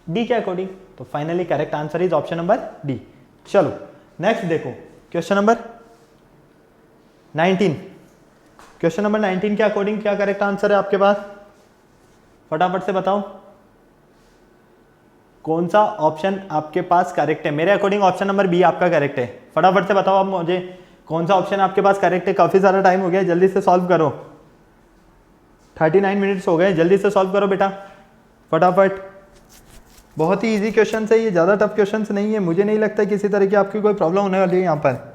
डी के अकॉर्डिंग। तो finally correct answer is option number D. चलो नेक्स्ट देखो क्वेश्चन नंबर 19। क्वेश्चन नंबर 19 के अकॉर्डिंग क्या करेक्ट आंसर है आपके पास? फटाफट से बताओ कौन सा ऑप्शन आपके पास करेक्ट है। मेरे अकॉर्डिंग ऑप्शन नंबर बी आपका करेक्ट है। फटाफट से बताओ आप मुझे कौन सा ऑप्शन आपके पास करेक्ट है। काफी सारा टाइम हो गया, जल्दी से सॉल्व करो, 39 मिनट्स हो गए, जल्दी से सॉल्व करो बेटा फटाफट। बहुत ही इजी क्वेश्चन है ये, ज़्यादा टफ क्वेश्चन नहीं है। मुझे नहीं लगता किसी तरह की आपकी कोई प्रॉब्लम होने वाली है यहाँ पर।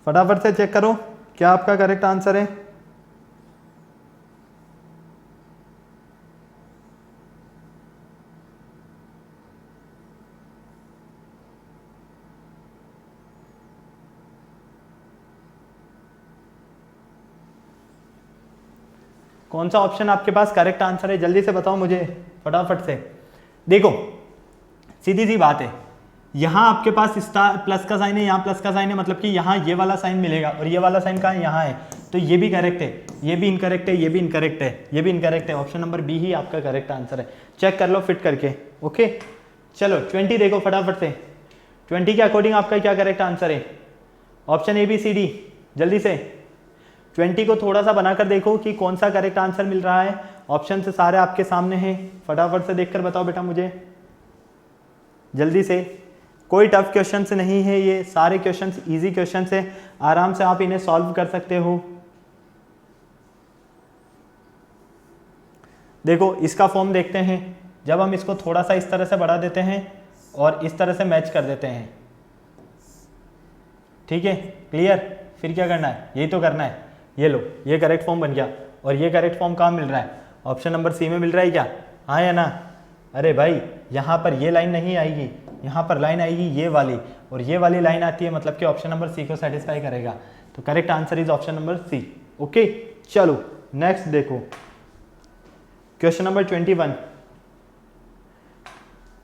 फटाफट से चेक करो क्या आपका करेक्ट आंसर है। कौन सा ऑप्शन आपके पास करेक्ट आंसर है, जल्दी से बताओ मुझे फटाफट से। देखो सीधी सी बात है, यहाँ आपके पास स्टार प्लस का साइन है, यहाँ प्लस का साइन है, मतलब कि यहाँ ये वाला साइन मिलेगा और ये वाला साइन कहाँ है, यहाँ है, तो ये भी करेक्ट है, ये भी इनकरेक्ट है, ये भी इनकरेक्ट है, ये भी इनकरेक्ट है। ऑप्शन नंबर बी ही आपका करेक्ट आंसर है। चेक कर लो फिट करके। ओके चलो 20 देखो फटाफट से, 20 के अकॉर्डिंग आपका क्या करेक्ट आंसर है? Option A B C D, जल्दी से 20 को थोड़ा सा बनाकर देखो कि कौन सा करेक्ट आंसर मिल रहा है। ऑप्शन से सारे आपके सामने हैं, फटाफट से देखकर बताओ बेटा मुझे जल्दी से। कोई टफ क्वेश्चंस नहीं है, ये सारे क्वेश्चंस इजी क्वेश्चंस है, आराम से आप इन्हें सॉल्व कर सकते हो। देखो इसका फॉर्म देखते हैं, जब हम इसको थोड़ा सा इस तरह से बढ़ा देते हैं और इस तरह से मैच कर देते हैं, ठीक है क्लियर। फिर क्या करना है, यही तो करना है। ये लो ये करेक्ट फॉर्म बन गया, और ये करेक्ट फॉर्म कहाँ मिल रहा है? ऑप्शन नंबर सी में मिल रहा है क्या? हाँ या ना? अरे भाई यहाँ पर ये लाइन नहीं आएगी, यहाँ पर लाइन आएगी ये वाली, और ये वाली लाइन आती है, मतलब कि ऑप्शन नंबर सी को सेटिस्फाई करेगा। तो correct answer is option number C. Okay चलो नेक्स्ट देखो क्वेश्चन नंबर 21।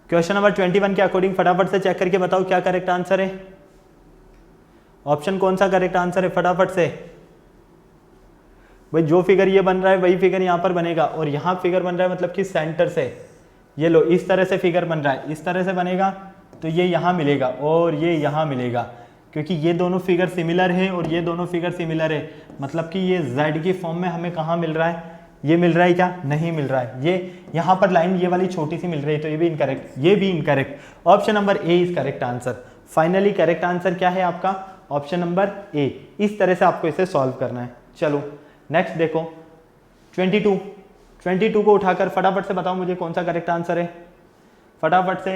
क्वेश्चन नंबर 21 के अकॉर्डिंग फटाफट से चेक करके बताओ क्या करेक्ट आंसर है। ऑप्शन कौन सा करेक्ट आंसर है फटाफट से। भाई जो फिगर ये बन रहा है वही फिगर यहाँ पर बनेगा, और यहाँ फिगर बन रहा है मतलब कि सेंटर से, ये लो इस तरह से फिगर बन रहा है, इस तरह से बनेगा तो ये यहाँ मिलेगा और ये यहाँ मिलेगा, क्योंकि ये दोनों फिगर सिमिलर है और ये दोनों फिगर सिमिलर है, मतलब कि ये z की फॉर्म में हमें कहाँ मिल रहा है, ये मिल रहा है क्या? नहीं मिल रहा है। ये यहाँ पर लाइन ये वाली छोटी सी मिल रही है, तो ये भी इनकरेक्ट, ये भी incorrect. Option number A is correct answer. Finally correct answer क्या है आपका? ऑप्शन नंबर ए। इस तरह से आपको इसे सॉल्व करना है। चलो नेक्स्ट देखो 22 को उठाकर फटाफट से बताओ मुझे कौन सा करेक्ट आंसर है, फटाफट से।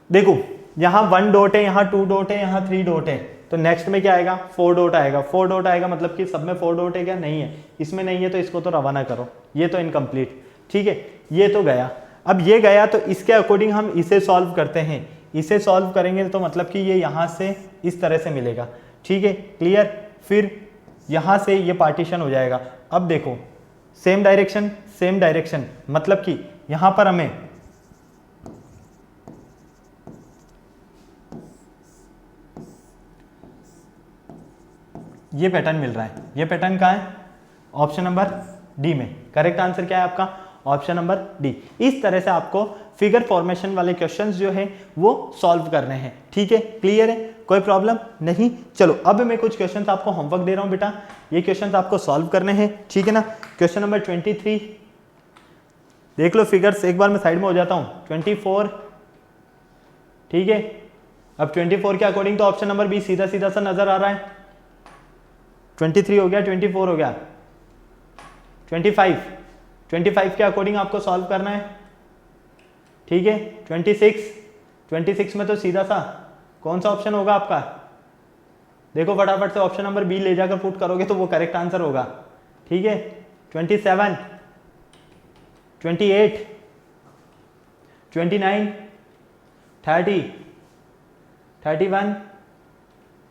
देखो यहाँ 1 डॉट है, यहाँ 2 डॉट है, यहाँ 3 डॉट है, तो नेक्स्ट में क्या आएगा? 4 डॉट आएगा। 4 डॉट आएगा मतलब कि सब में 4 डॉट है क्या? नहीं है, इसमें नहीं है, तो इसको तो रवाना करो, ये तो इनकम्प्लीट। ठीक है ये तो गया। अब ये गया तो इसके अकॉर्डिंग हम इसे सॉल्व करते हैं। इसे सॉल्व करेंगे तो मतलब कि ये यहाँ से इस तरह से मिलेगा। ठीक है क्लियर। फिर यहाँ से ये पार्टीशन हो जाएगा। अब देखो सेम डायरेक्शन, मतलब कि यहाँ पर हमें ये पैटर्न मिल रहा है। ये पैटर्न कहाँ है? ऑप्शन नंबर डी में। करेक्ट आंसर क्या है आपका? Option number D. इस तरह से आपको फिगर फॉर्मेशन वाले क्वेश्चंस जो है वो सॉल्व करने हैं। ठीक है क्लियर है, कोई प्रॉब्लम नहीं। चलो अब मैं कुछ क्वेश्चंस आपको होमवर्क दे रहा हूं बेटा, ये क्वेश्चंस आपको सॉल्व करने हैं। ठीक है ना। क्वेश्चन नंबर 23 देख लो फिगर्स, एक बार मैं साइड में हो जाता हूं। 24 ठीक है। अब 24 के अकॉर्डिंग तो ऑप्शन नंबर बी सीधा सीधा सा नजर आ रहा है। 23 हो गया, 24 हो गया, 25 के अकॉर्डिंग आपको सॉल्व करना है। ठीक है 26 में तो सीधा सा कौन सा ऑप्शन होगा आपका? देखो फटाफट से ऑप्शन नंबर बी ले जाकर पुट करोगे तो वो करेक्ट आंसर होगा। ठीक है 27, 28, 29, 30, 31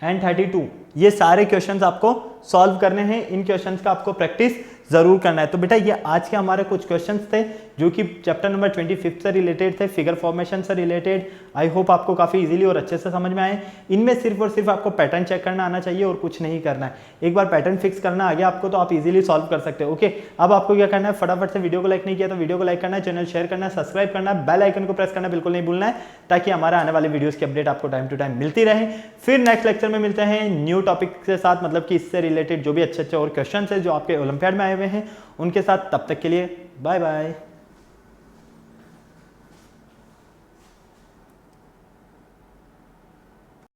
एंड 32, ये सारे क्वेश्चंस आपको सॉल्व करने हैं। इन क्वेश्चंस का आपको प्रैक्टिस जरूर करना है। तो बेटा ये आज के हमारे कुछ क्वेश्चंस थे जो कि चैप्टर नंबर 25 से रिलेटेड थे, फिगर फॉर्मेशन से रिलेटेड। आई होप आपको काफी इजीली और अच्छे से समझ में आए। इनमें सिर्फ और सिर्फ आपको पैटर्न चेक करना आना चाहिए और कुछ नहीं करना है। एक बार पैटर्न फिक्स करना आ गया आपको तो आप इजीली सॉल्व कर सकते हो। ओके अब आपको क्या करना है, फटाफट से वीडियो को लाइक नहीं किया तो वीडियो को लाइक करना है, चैनल शेयर करना है, सब्सक्राइब करना है, बेल आइकन को प्रेस करना बिल्कुल नहीं भूलना है, ताकि हमारे आने वाले वीडियोस की अपडेट आपको टाइम टू टाइम मिलती रहे। फिर नेक्स्ट लेक्चर में मिलते हैं न्यू टॉपिक के साथ, मतलब कि इससे रिलेटेड जो भी अच्छे अच्छे और क्वेश्चन है जो आपके ओलंपियाड में आए हुए हैं उनके साथ। तब तक के लिए बाय बाय।